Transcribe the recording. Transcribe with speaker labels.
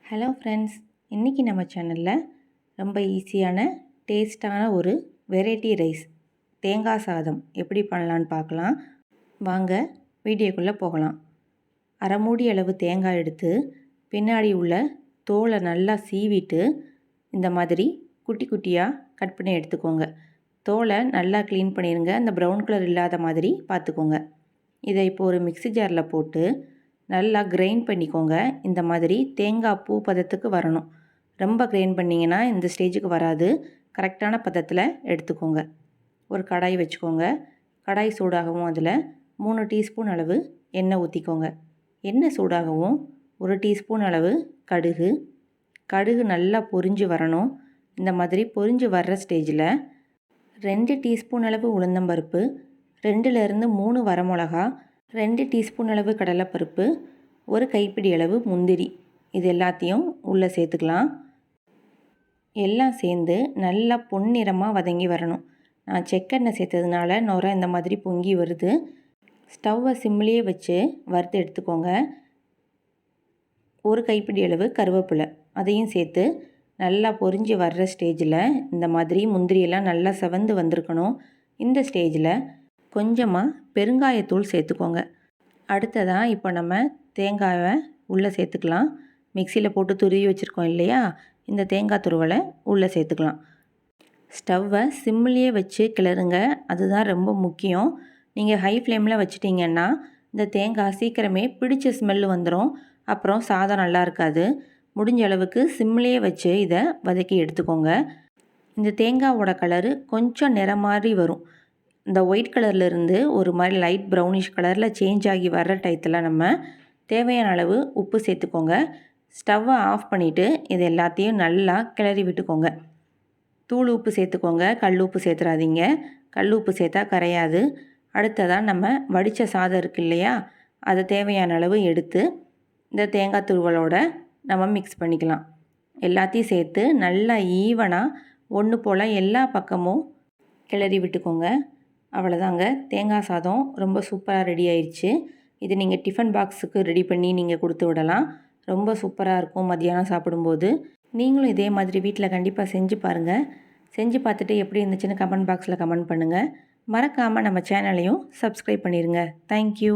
Speaker 1: Hello friends, இன்றைக்கி நம்ம சேனலில் ரொம்ப ஈஸியான டேஸ்டான ஒரு வெரைட்டி ரைஸ் தேங்காய் சாதம் எப்படி பண்ணலான்னு பார்க்கலாம். வாங்க வீடியோக்குள்ளே போகலாம். அரை மூடி அளவு தேங்காய் எடுத்து பின்னாடி உள்ள தோலை நல்லா சீவிட்டு இந்த மாதிரி குட்டி குட்டியாக கட் பண்ணி எடுத்துக்கோங்க. தோலை நல்லா க்ளீன் பண்ணிடுங்க. அந்த ப்ரௌன் கலர் இல்லாத மாதிரி பார்த்துக்கோங்க. இதை இப்போ ஒரு மிக்ஸி ஜாரில் போட்டு நல்லா கிரைண்ட் பண்ணிக்கோங்க. இந்த மாதிரி தேங்காய் பூ பதத்துக்கு வரணும். ரொம்ப கிரைண்ட் பண்ணிங்கன்னா இந்த ஸ்டேஜுக்கு வராது. கரெக்டான பதத்தில் எடுத்துக்கோங்க. ஒரு கடாய் வச்சுக்கோங்க. கடாய் சூடாகவும் அதில் 3 டீஸ்பூன் அளவு எண்ணெய் ஊற்றிக்கோங்க. எண்ணெய் சூடாகவும் 1 டீஸ்பூன் அளவு கடுகு நல்லா பொரிஞ்சு வரணும். இந்த மாதிரி பொரிஞ்சு வர்ற ஸ்டேஜில் 2 டீஸ்பூன் அளவு உளுந்தம்பருப்பு, 2லேருந்து 3 வரமிளகா, 2 டீஸ்பூன் அளவு கடலைப்பருப்பு, ஒரு கைப்பிடி அளவு முந்திரி, இது எல்லாத்தையும் உள்ளே சேர்த்துக்கலாம். எல்லாம் சேர்ந்து நல்லா பொன்னிறமாக வதங்கி வரணும். நான் செக்கெண்ணெய் சேர்த்ததுனால நுரை இந்த மாதிரி பொங்கி வருது. ஸ்டவ்வை சிம்லேயே வச்சு வறுத்து எடுத்துக்கோங்க. ஒரு கைப்பிடி அளவு கருவேப்பிலை, அதையும் சேர்த்து நல்லா பொரிஞ்சு வர்ற ஸ்டேஜில் இந்த மாதிரி முந்திரியெல்லாம் நல்லா செவந்து வந்திருக்கணும். இந்த ஸ்டேஜில் கொஞ்சமாக பெருங்காயத்தூள் சேர்த்துக்கோங்க. அடுத்ததாக இப்போ நம்ம தேங்காயை உள்ளே சேர்த்துக்கலாம். மிக்சியில் போட்டு துருவி வச்சுருக்கோம் இல்லையா, இந்த தேங்காய் துருவலை உள்ளே சேர்த்துக்கலாம். ஸ்டவ்வை சிம்லேயே வச்சு கிளறுங்க, அதுதான் ரொம்ப முக்கியம். நீங்கள் ஹை ஃப்ளேமில் வச்சிட்டிங்கன்னா இந்த தேங்காய் சீக்கிரமே பிடிச்ச ஸ்மெல்லு வந்துடும். அப்புறம் சாதம் நல்லா இருக்காது. முடிஞ்ச அளவுக்கு சிம்லேயே வச்சு இதை வதக்கி எடுத்துக்கோங்க. இந்த தேங்காவோட கலரு கொஞ்சம் நிறம் மாதிரி வரும். இந்த ஒயிட் கலர்லேருந்து ஒரு மாதிரி லைட் ப்ரௌனிஷ் கலரில் சேஞ்ச் ஆகி வர்ற டயத்தில் நம்ம தேவையான அளவு உப்பு சேர்த்துக்கோங்க. ஸ்டவ்வை ஆஃப் பண்ணிவிட்டு இது எல்லாத்தையும் நல்லா கிளறி விட்டுக்கோங்க. தூள் உப்பு சேர்த்துக்கோங்க, கல் உப்பு சேர்த்துறாதீங்க. கல் உப்பு சேர்த்தா கரையாது. அடுத்ததாக நம்ம வடித்த சாதம் இருக்குது இல்லையா, அதை தேவையான அளவு எடுத்து இந்த தேங்காய் துருவலோட நம்ம மிக்ஸ் பண்ணிக்கலாம். எல்லாத்தையும் சேர்த்து நல்லா ஈவனாக ஒன்று போல் எல்லா பக்கமும் கிளறி விட்டுக்கோங்க. அவ்வளோதாங்க, தேங்காய் சாதம் ரொம்ப சூப்பராக ரெடி ஆயிடுச்சு. இது நீங்கள் டிஃபன் பாக்ஸுக்கு ரெடி பண்ணி நீங்கள் கொடுத்து விடலாம். ரொம்ப சூப்பராக இருக்கும் மதியானம் சாப்பிடும்போது. நீங்களும் இதே மாதிரி வீட்டில் கண்டிப்பாக செஞ்சு பாருங்கள். செஞ்சு பார்த்துட்டு எப்படி இருந்துச்சுன்னு கமெண்ட் பாக்ஸில் கமெண்ட் பண்ணுங்கள். மறக்காமல் நம்ம சேனலையும் சப்ஸ்கிரைப் பண்ணிடுங்க. தேங்க்யூ.